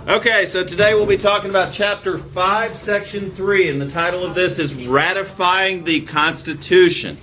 Okay, so today we'll be talking about Chapter 5, Section 3, and the title of this is Ratifying the Constitution.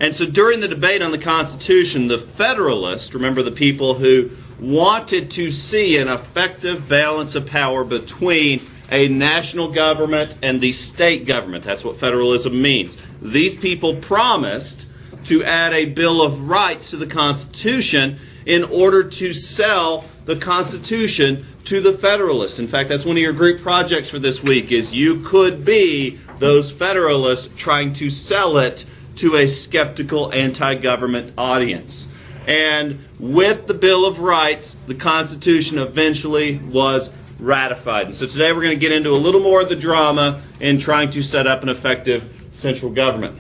And so during the debate on the Constitution, the Federalists, remember the people who wanted to see an effective balance of power between a national government and the state government. That's what federalism means. These people promised to add a Bill of Rights to the Constitution in order to sell the Constitution to the Federalists. In fact, that's one of your group projects for this week, is you could be those Federalists trying to sell it to a skeptical anti-government audience. And with the Bill of Rights, the Constitution eventually was ratified. And so today we're going to get into a little more of the drama in trying to set up an effective central government.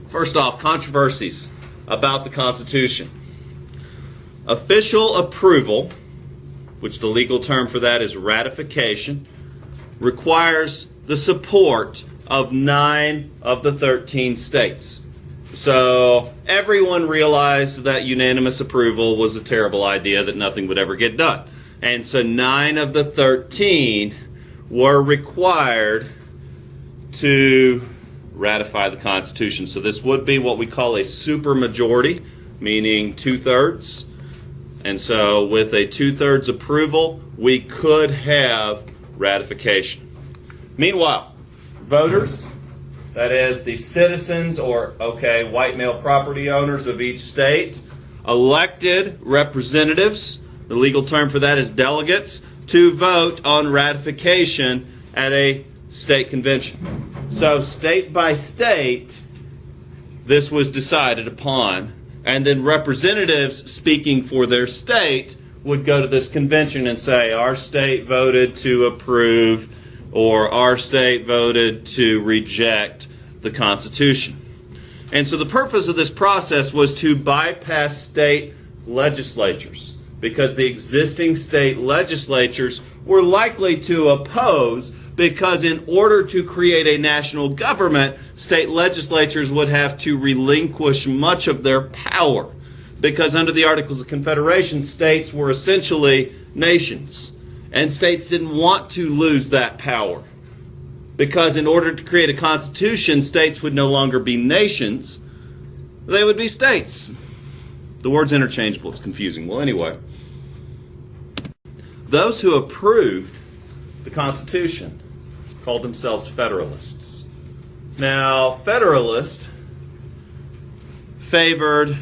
First off, controversies about the Constitution. Official approval, which the legal term for that is ratification, requires the support of 9 of the 13 states. So everyone realized that unanimous approval was a terrible idea, that nothing would ever get done. And so 9 of the 13 were required to ratify the Constitution. So this would be what we call a supermajority, meaning 2/3. And so with a 2/3 approval, we could have ratification. Meanwhile, voters, that is the citizens or, white male property owners of each state, elected representatives, the legal term for that is delegates, to vote on ratification at a state convention. So state by state, this was decided upon, and then representatives speaking for their state would go to this convention and say, our state voted to approve, or our state voted to reject the Constitution. And so the purpose of this process was to bypass state legislatures, because the existing state legislatures were likely to oppose, because in order to create a national government, state legislatures would have to relinquish much of their power, because under the Articles of Confederation, states were essentially nations. And states didn't want to lose that power, because in order to create a constitution, states would no longer be nations, they would be states. The word's interchangeable, it's confusing. Well, anyway, those who approved the Constitution called themselves Federalists. Now, Federalists favored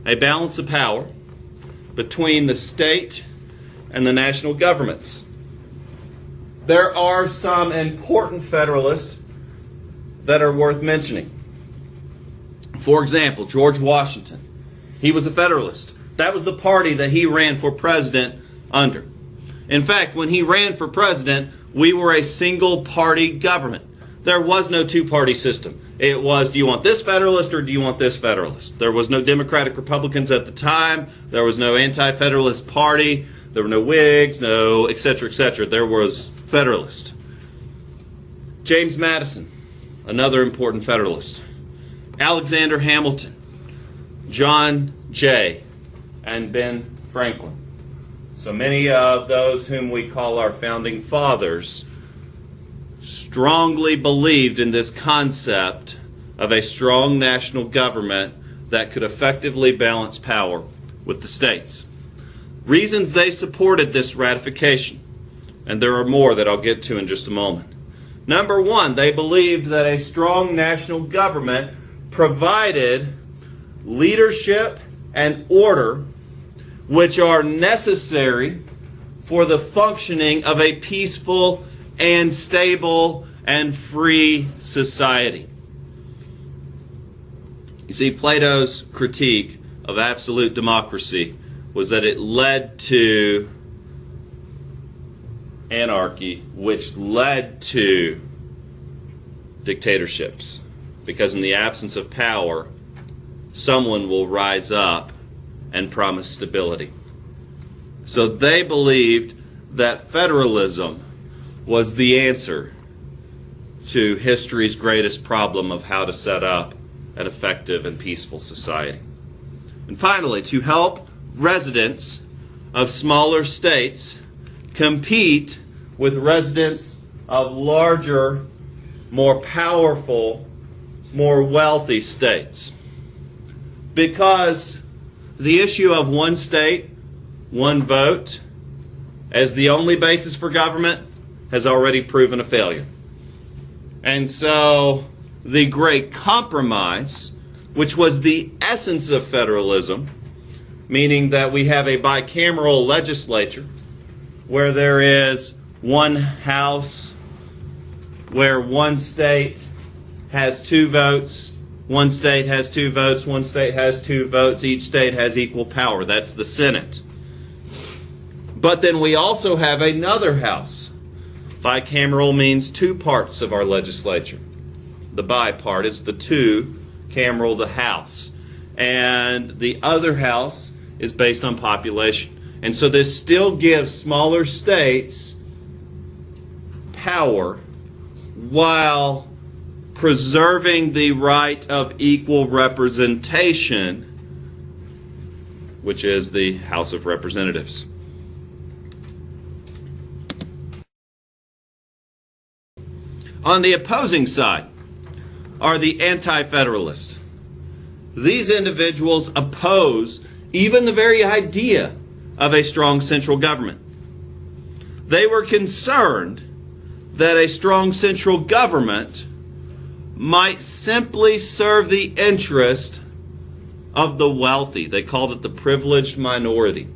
a balance of power between the state and the national governments. There are some important Federalists that are worth mentioning. For example, George Washington. He was a Federalist. That was the party that he ran for president under. In fact, when he ran for president, we were a single-party government. There was no two-party system. It was, do you want this Federalist or do you want this Federalist? There was no Democratic Republicans at the time. There was no Anti-Federalist Party. There were no Whigs, no etc., etc. There was Federalist. James Madison, another important Federalist. Alexander Hamilton, John Jay, and Ben Franklin. So many of those whom we call our founding fathers strongly believed in this concept of a strong national government that could effectively balance power with the states. Reasons they supported this ratification, and there are more that I'll get to in just a moment. Number one, they believed that a strong national government provided leadership and order which are necessary for the functioning of a peaceful and stable and free society. You see, Plato's critique of absolute democracy was that it led to anarchy, which led to dictatorships. Because in the absence of power, someone will rise up and promise stability. So they believed that federalism was the answer to history's greatest problem of how to set up an effective and peaceful society. And finally, to help residents of smaller states compete with residents of larger, more powerful, more wealthy states. Because the issue of one state, one vote, as the only basis for government has already proven a failure. And so the Great Compromise, which was the essence of federalism, meaning that we have a bicameral legislature where there is one house, where one state has 2 votes, one state has 2 votes, one state has 2 votes, each state has equal power. That's the Senate. But then we also have another house. Bicameral means 2 parts of our legislature. The bi part is the 2, cameral, the house. And the other house is based on population. And so this still gives smaller states power while preserving the right of equal representation, which is the House of Representatives. On the opposing side are the Anti-Federalists. These individuals oppose even the very idea of a strong central government. They were concerned that a strong central government might simply serve the interest of the wealthy. They called it the privileged minority.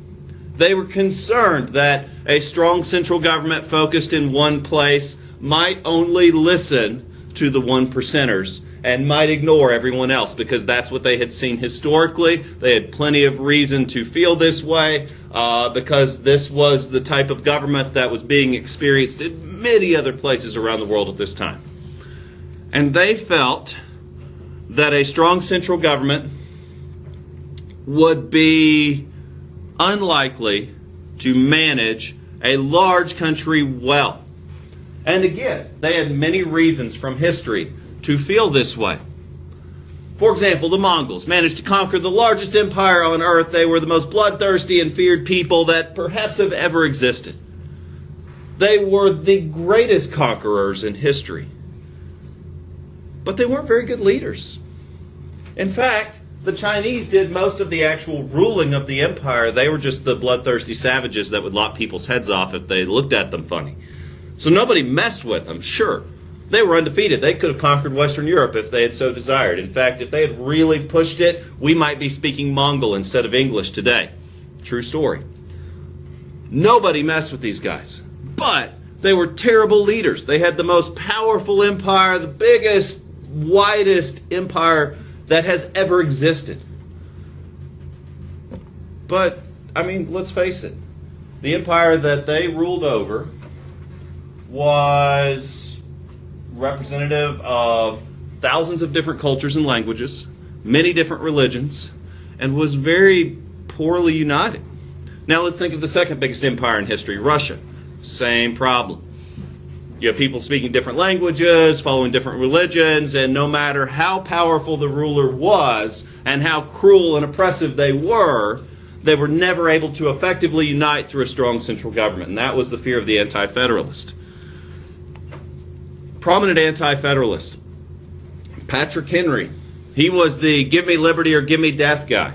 They were concerned that a strong central government focused in one place might only listen to the 1%ers and might ignore everyone else, because that's what they had seen historically. They had plenty of reason to feel this way because this was the type of government that was being experienced in many other places around the world at this time. And they felt that a strong central government would be unlikely to manage a large country well. And again, they had many reasons from history to feel this way. For example, the Mongols managed to conquer the largest empire on earth. They were the most bloodthirsty and feared people that perhaps have ever existed. They were the greatest conquerors in history. But they weren't very good leaders. In fact, the Chinese did most of the actual ruling of the empire. They were just the bloodthirsty savages that would lop people's heads off if they looked at them funny. So nobody messed with them, sure. They were undefeated. They could have conquered Western Europe if they had so desired. In fact, if they had really pushed it, we might be speaking Mongol instead of English today. True story. Nobody messed with these guys. But they were terrible leaders. They had the most powerful empire, the biggest, widest empire that has ever existed. But, I mean, let's face it. The empire that they ruled over was representative of thousands of different cultures and languages, many different religions, and was very poorly united. Now let's think of the second biggest empire in history, Russia. Same problem. You have people speaking different languages, following different religions, and no matter how powerful the ruler was and how cruel and oppressive they were never able to effectively unite through a strong central government. And that was the fear of the Anti-Federalist. Prominent Anti-Federalist, Patrick Henry. He was the give me liberty or give me death guy.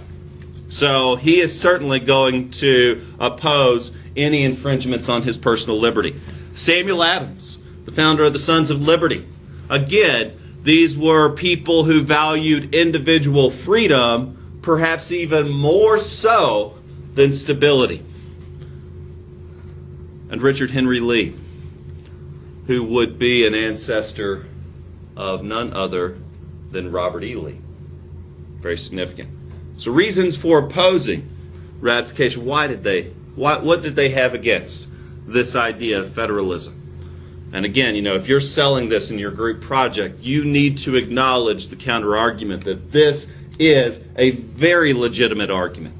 So he is certainly going to oppose any infringements on his personal liberty. Samuel Adams, the founder of the Sons of Liberty. Again, these were people who valued individual freedom, perhaps even more so than stability. And Richard Henry Lee, who would be an ancestor of none other than Robert E. Lee. Very significant. So reasons for opposing ratification. What did they have against this idea of federalism? And again, if you're selling this in your group project, you need to acknowledge the counter-argument that this is a very legitimate argument.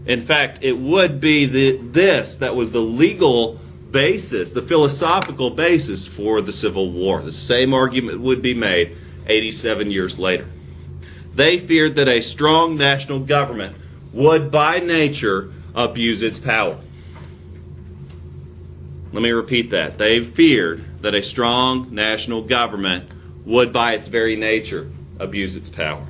In fact, it would be this that was the legal basis, the philosophical basis for the Civil War. The same argument would be made 87 years later. They feared that a strong national government would by nature abuse its power. Let me repeat that. They feared that a strong national government would, by its very nature, abuse its power.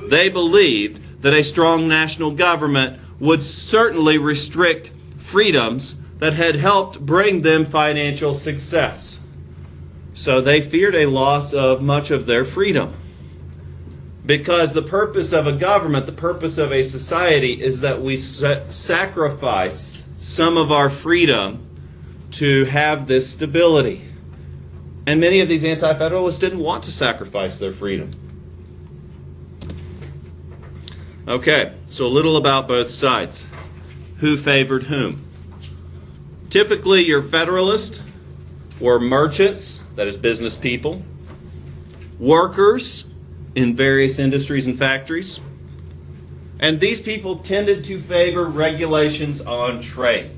They believed that a strong national government would certainly restrict freedoms that had helped bring them financial success. So they feared a loss of much of their freedom. Because the purpose of a government, the purpose of a society, is that we sacrifice some of our freedom to have this stability. And many of these Anti-Federalists didn't want to sacrifice their freedom. Okay, so a little about both sides. Who favored whom? Typically, your Federalists were merchants, that is business people, workers in various industries and factories, and these people tended to favor regulations on trade,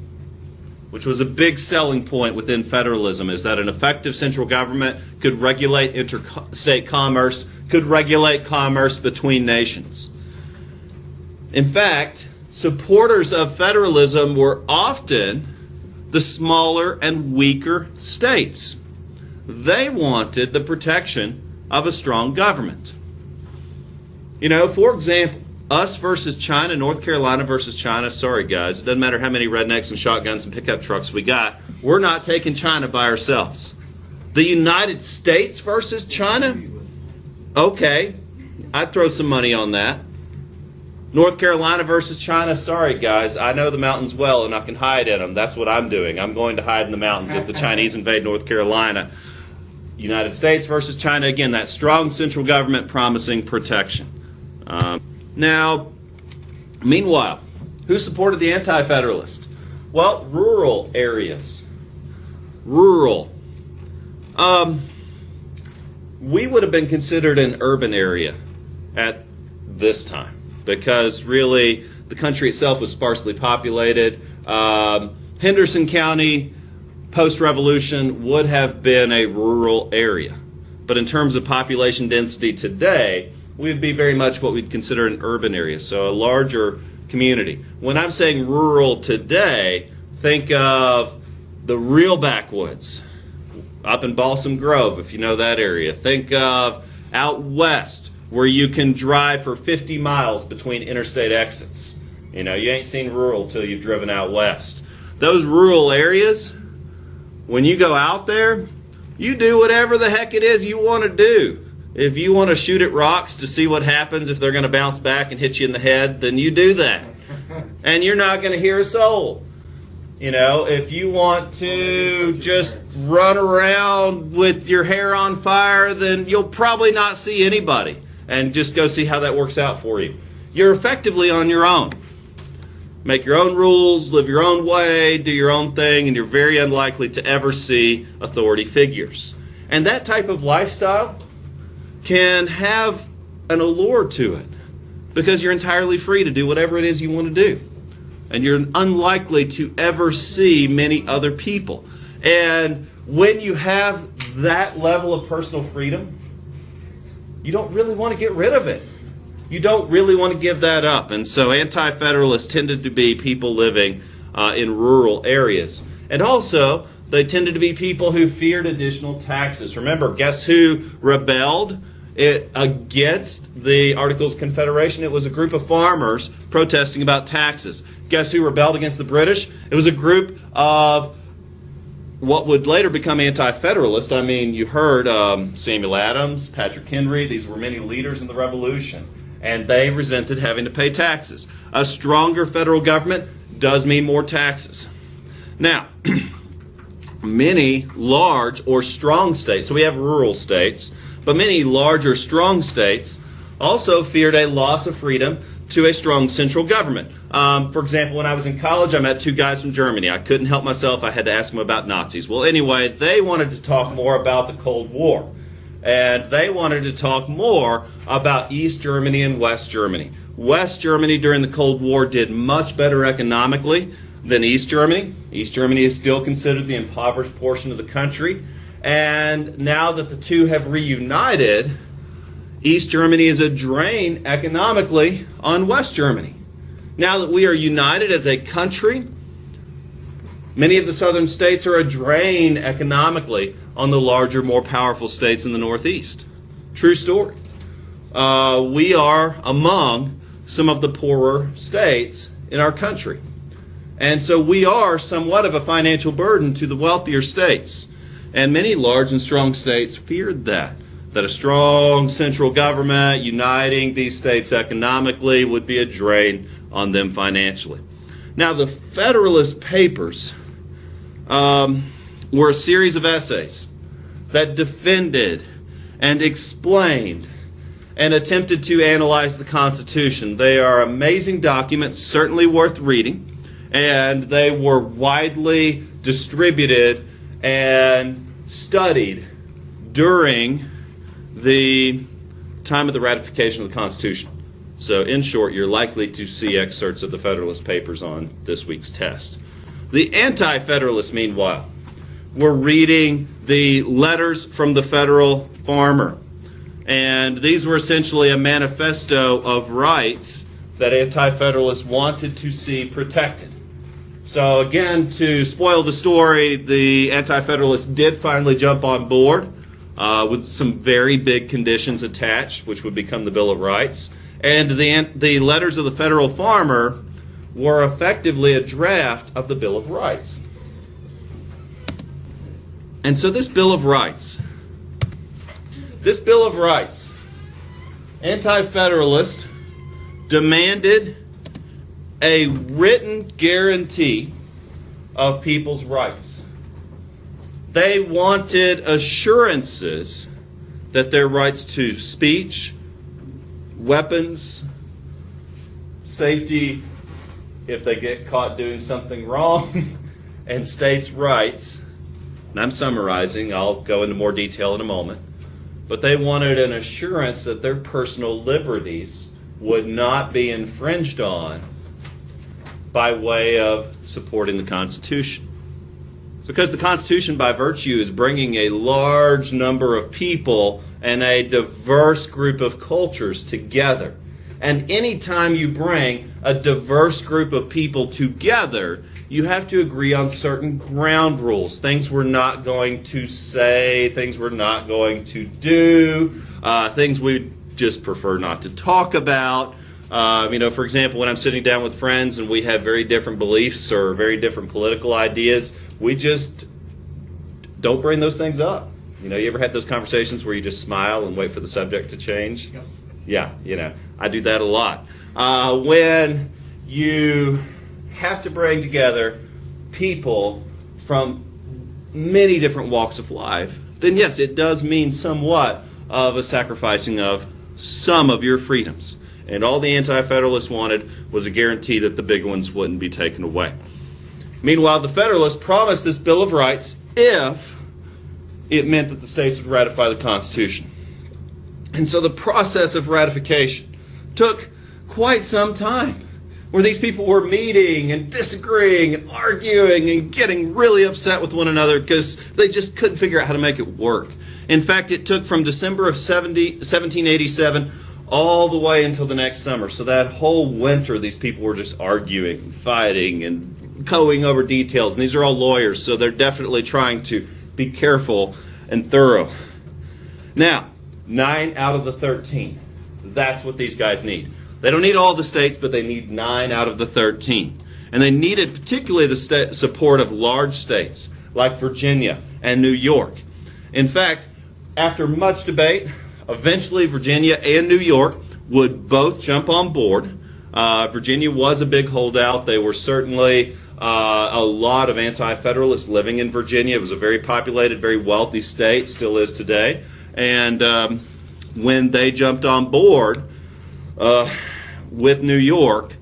which was a big selling point within federalism, is that an effective central government could regulate interstate commerce, could regulate commerce between nations. In fact, supporters of federalism were often the smaller and weaker states. They wanted the protection of a strong government. You know, for example, us versus China, North Carolina versus China, sorry guys, it doesn't matter how many rednecks and shotguns and pickup trucks we got, we're not taking China by ourselves. The United States versus China? Okay, I'd throw some money on that. North Carolina versus China, sorry guys, I know the mountains well and I can hide in them. That's what I'm doing. I'm going to hide in the mountains if the Chinese invade North Carolina. United States versus China, again, that strong central government promising protection. Now, meanwhile, who supported the Anti-Federalist? Well, rural areas. Rural. We would have been considered an urban area at this time, because really the country itself was sparsely populated. Henderson County, post-revolution, would have been a rural area. But in terms of population density today, we'd be very much what we'd consider an urban area, so a larger community. When I'm saying rural today, think of the real backwoods, up in Balsam Grove, if you know that area. Think of out west, where you can drive for 50 miles between interstate exits. You know, you ain't seen rural till you've driven out west. Those rural areas, when you go out there, you do whatever the heck it is you want to do. If you want to shoot at rocks to see what happens if they're going to bounce back and hit you in the head, then you do that. And you're not going to hear a soul. You know, if you want to just run around with your hair on fire, then you'll probably not see anybody. And just go see how that works out for you. You're effectively on your own. Make your own rules, live your own way, do your own thing, and you're very unlikely to ever see authority figures. And that type of lifestyle can have an allure to it, because you're entirely free to do whatever it is you want to do. And you're unlikely to ever see many other people. And when you have that level of personal freedom, you don't really want to get rid of it. You don't really want to give that up. And so Anti-Federalists tended to be people living in rural areas. And also, they tended to be people who feared additional taxes. Remember, guess who rebelled against the Articles of Confederation? It was a group of farmers protesting about taxes. Guess who rebelled against the British? It was a group of what would later become Anti-Federalist. I mean, you heard Samuel Adams, Patrick Henry. These were many leaders in the Revolution. And they resented having to pay taxes. A stronger federal government does mean more taxes. Now, many large or strong states, so we have rural states, but many large or strong states also feared a loss of freedom to a strong central government. For example, when I was in college, I met two guys from Germany. I couldn't help myself. I had to ask them about Nazis. Well, anyway, they wanted to talk more about the Cold War. And they wanted to talk more about East Germany and West Germany. West Germany during the Cold War did much better economically than East Germany. East Germany is still considered the impoverished portion of the country. And now that the two have reunited, East Germany is a drain economically on West Germany. Now that we are united as a country, many of the southern states are a drain economically on the larger, more powerful states in the Northeast. True story. We are among some of the poorer states in our country. And so we are somewhat of a financial burden to the wealthier states. And many large and strong states feared that a strong central government uniting these states economically would be a drain on them financially. Now, the Federalist Papers were a series of essays that defended and explained and attempted to analyze the Constitution. They are amazing documents, certainly worth reading, and they were widely distributed and studied during the time of the ratification of the Constitution. So, in short, you're likely to see excerpts of the Federalist Papers on this week's test. The Anti-Federalists, meanwhile, were reading the letters from the federal farmer. And these were essentially a manifesto of rights that Anti-Federalists wanted to see protected. So again, to spoil the story, the Anti-Federalists did finally jump on board with some very big conditions attached, which would become the Bill of Rights. And the letters of the federal farmer were effectively a draft of the Bill of Rights. And so this Bill of Rights, Anti-Federalists demanded a written guarantee of people's rights. They wanted assurances that their rights to speech, weapons, safety if they get caught doing something wrong, and states' rights, and I'm summarizing, I'll go into more detail in a moment, but they wanted an assurance that their personal liberties would not be infringed on by way of supporting the Constitution. Because the Constitution, by virtue, is bringing a large number of people and a diverse group of cultures together. And anytime you bring a diverse group of people together, you have to agree on certain ground rules. Things we're not going to say, things we're not going to do, things we just prefer not to talk about. For example, when I'm sitting down with friends and we have very different beliefs or very different political ideas, we just don't bring those things up. You ever had those conversations where you just smile and wait for the subject to change? Yep. Yeah, I do that a lot. When you have to bring together people from many different walks of life, then yes, it does mean somewhat of a sacrificing of some of your freedoms. And all the Anti-Federalists wanted was a guarantee that the big ones wouldn't be taken away. Meanwhile, the Federalists promised this Bill of Rights if it meant that the states would ratify the Constitution. And so the process of ratification took quite some time, where these people were meeting and disagreeing and arguing and getting really upset with one another because they just couldn't figure out how to make it work. In fact, it took from December of 1787 all the way until the next summer. So that whole winter, these people were just arguing, fighting, and going over details. And these are all lawyers, so they're definitely trying to be careful and thorough. Now, 9 out of the 13. That's what these guys need. They don't need all the states, but they need 9 out of the 13. And they needed particularly the support of large states like Virginia and New York. In fact, after much debate, eventually Virginia and New York would both jump on board. Virginia was a big holdout. They were certainly a lot of Anti-Federalists living in Virginia. It was a very populated, very wealthy state, still is today. And when they jumped on board with New York,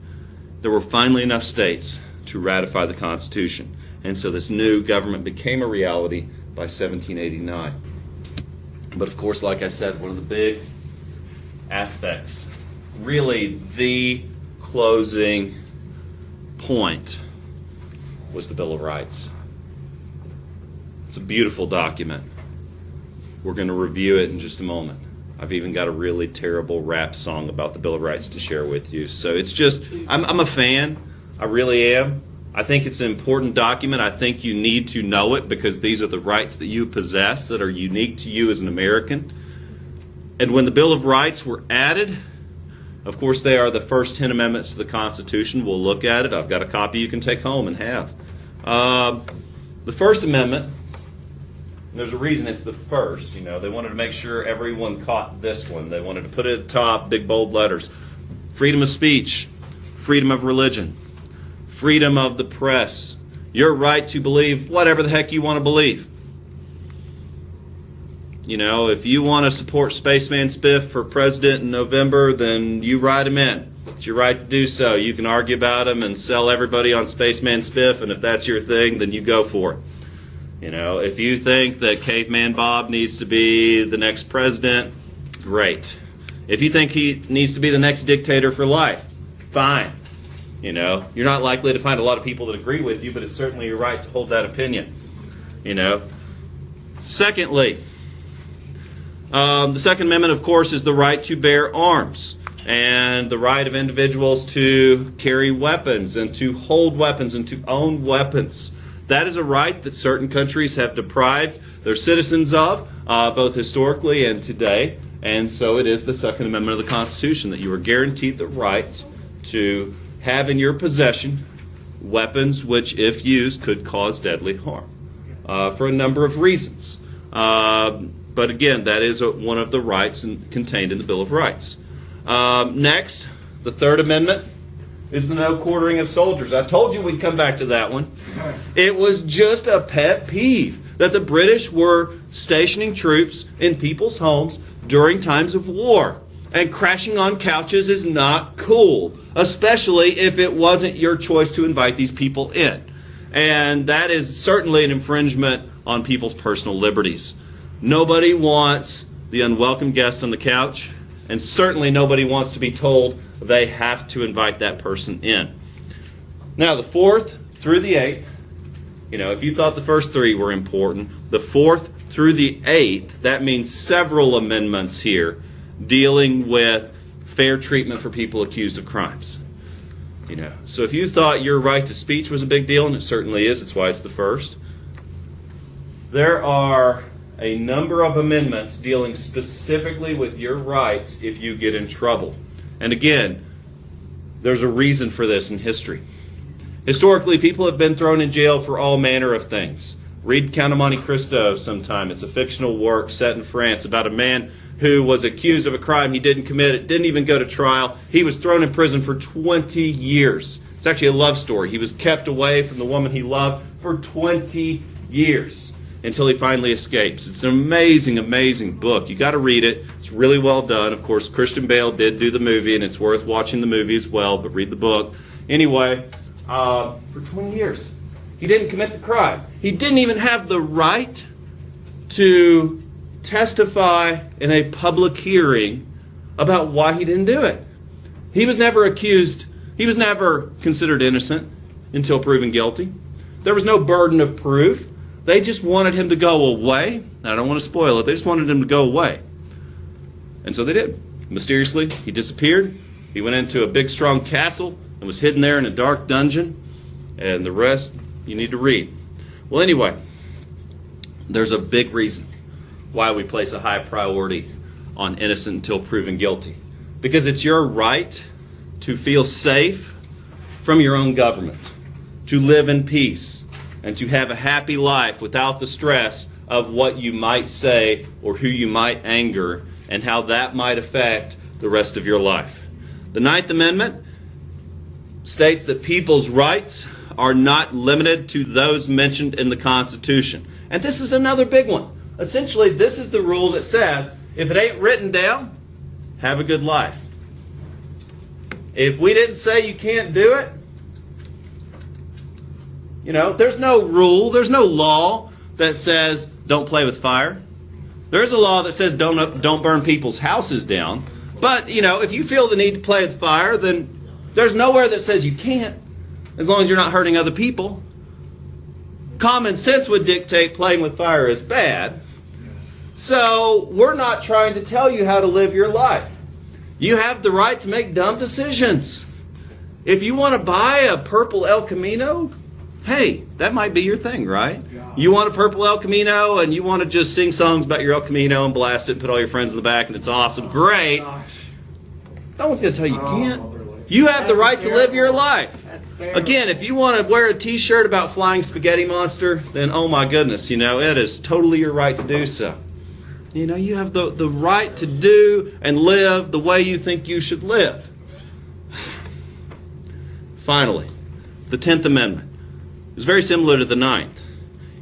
there were finally enough states to ratify the Constitution. And so this new government became a reality by 1789. But of course, like I said, one of the big aspects, really the closing point, was the Bill of Rights. It's a beautiful document. We're going to review it in just a moment. I've even got a really terrible rap song about the Bill of Rights to share with you. So it's just, I'm a fan. I really am. I think it's an important document. I think you need to know it because these are the rights that you possess that are unique to you as an American. And when the Bill of Rights were added, of course they are the first 10 amendments to the Constitution. We'll look at it. I've got a copy you can take home and have. The First Amendment, there's a reason it's the first. You know, they wanted to make sure everyone caught this one. They wanted to put it at the top, big bold letters. Freedom of speech, freedom of religion, freedom of the press, your right to believe whatever the heck you want to believe. You know, if you want to support Spaceman Spiff for president in November, then you write him in. It's your right to do so. You can argue about him and sell everybody on Spaceman Spiff, and if that's your thing, then you go for it. You know, if you think that Caveman Bob needs to be the next president, great. If you think he needs to be the next dictator for life, fine. You know, you're not likely to find a lot of people that agree with you, but it's certainly your right to hold that opinion. You know. Secondly, the Second Amendment, of course, is the right to bear arms and the right of individuals to carry weapons and to hold weapons and to own weapons. That is a right that certain countries have deprived their citizens of, both historically and today. And so it is the Second Amendment of the Constitution that you are guaranteed the right to have in your possession weapons which, if used, could cause deadly harm for a number of reasons. But again, that is one of the rights contained in the Bill of Rights. Next, the Third Amendment is the no quartering of soldiers. I told you we'd come back to that one. It was just a pet peeve that the British were stationing troops in people's homes during times of war. And crashing on couches is not cool, especially if it wasn't your choice to invite these people in. And that is certainly an infringement on people's personal liberties. Nobody wants the unwelcome guest on the couch, and certainly nobody wants to be told they have to invite that person in. Now, the 4th through the 8th, you know, if you thought the first 3 were important, the 4th through the 8th, that means several amendments here dealing with fair treatment for people accused of crimes. You know, so if you thought your right to speech was a big deal, and it certainly is, it's why it's the first, there are a number of amendments dealing specifically with your rights if you get in trouble. And again, there's a reason for this in history. Historically, people have been thrown in jail for all manner of things. Read Count of Monte Cristo sometime. It's a fictional work set in France about a man who was accused of a crime he didn't commit. It didn't even go to trial. He was thrown in prison for 20 years. It's actually a love story. He was kept away from the woman he loved for 20 years until he finally escapes. It's an amazing, amazing book. You got to read it. It's really well done. Of course, Christian Bale did do the movie, and it's worth watching the movie as well, but read the book. Anyway, for 20 years, he didn't commit the crime. He didn't even have the right to testify in a public hearing about why he didn't do it. He was never accused. He was never considered innocent until proven guilty. There was no burden of proof. They just wanted him to go away. I don't want to spoil it. They just wanted him to go away. And so they did. Mysteriously, he disappeared. He went into a big, strong castle and was hidden there in a dark dungeon. And the rest you need to read. Well, anyway, there's a big reason why we place a high priority on innocent until proven guilty. Because it's your right to feel safe from your own government, to live in peace, and to have a happy life without the stress of what you might say or who you might anger and how that might affect the rest of your life. The Ninth Amendment states that people's rights are not limited to those mentioned in the Constitution. And this is another big one. Essentially, this is the rule that says, if it ain't written down, have a good life. If we didn't say you can't do it, you know, there's no rule, there's no law that says don't play with fire. There's a law that says don't burn people's houses down. But, you know, if you feel the need to play with fire, then there's nowhere that says you can't, as long as you're not hurting other people. Common sense would dictate playing with fire is bad. So we're not trying to tell you how to live your life. You have the right to make dumb decisions. If you want to buy a purple El Camino, hey, that might be your thing, right? You want a purple El Camino and you want to just sing songs about your El Camino and blast it and put all your friends in the back and it's awesome. Great. No one's going to tell you can't. You have the right to live your life. Again, if you want to wear a t-shirt about flying spaghetti monster, then oh my goodness, it is totally your right to do so. You have the right to do and live the way you think you should live. Finally, the 10th Amendment is very similar to the 9th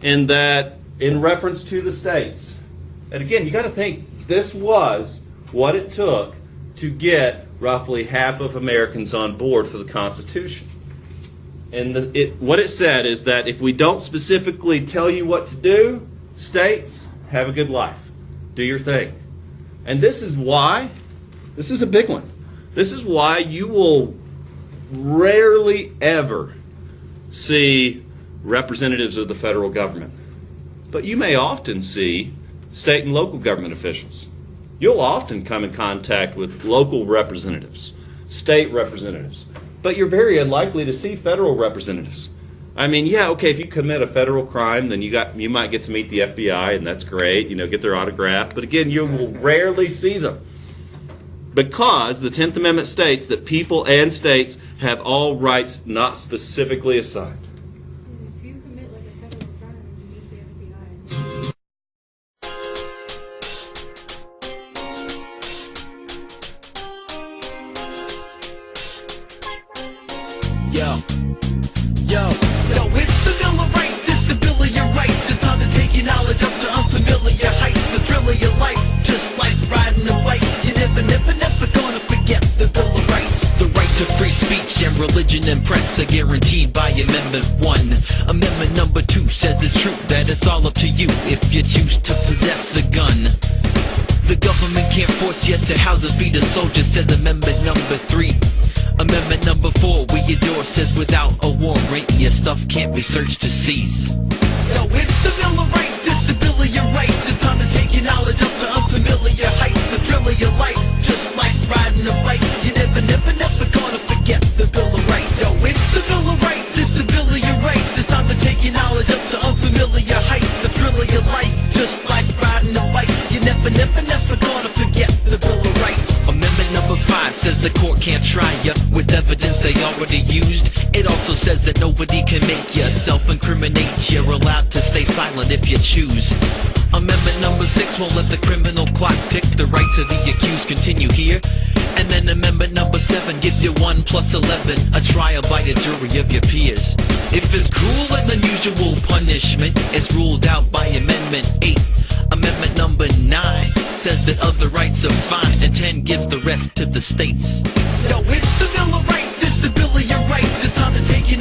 in that, in reference to the states, and again, you got to think this was what it took to get roughly half of Americans on board for the Constitution. And what it said is that if we don't specifically tell you what to do, states, have a good life. Do your thing. And this is why, this is a big one, this is why you will rarely ever see representatives of the federal government. But you may often see state and local government officials. You'll often come in contact with local representatives, state representatives, but you're very unlikely to see federal representatives. I mean, yeah, okay, if you commit a federal crime, then you might get to meet the FBI, and that's great, get their autograph, but again, you will rarely see them. Because the 10th Amendment states that people and states have all rights not specifically assigned. If you commit like a federal crime, you meet the FBI. Yo, it's the Bill of Rights, it's the Bill of your rights. It's time to take your knowledge up to unfamiliar heights. The thrill of your life, just like riding a bike. You never gonna forget the Bill of Rights. The right to free speech and religion and press are guaranteed by Amendment 1. Amendment number 2 says it's true that it's all up to you if you choose to possess a gun. The government can't force you to house and feed a soldier, says Amendment number 3. Amendment number 4 we adore says without a warrant your stuff can't be searched to seize. Yo, it's the Bill of Rights, it's the Bill of your rights. It's time to take your knowledge up to unfamiliar heights. The thrill of your life, just like riding a bike. You never gonna forget the Bill of Rights. Yo, it's the Bill of Rights, it's the Bill of your rights. It's time to take your knowledge up to unfamiliar heights. The thrill of your life, just like riding a bike. You never gonna forget the Bill of Rights. Amendment number 5 says the court can't try ya with evidence they already used. It also says that nobody can make ya self-incriminate. You're allowed to stay silent if you choose. Amendment number 6 won't let the criminal clock tick. The rights of the accused continue here. And then Amendment number 7 gives you 1 plus 11, a trial by a jury of your peers. If it's cruel and unusual punishment, it's ruled out by Amendment 8. Amendment number 9 says that other rights are fine, and 10 gives the rest to the states. Yo, it's the Bill of Rights, it's the Bill of your rights. It's time to take your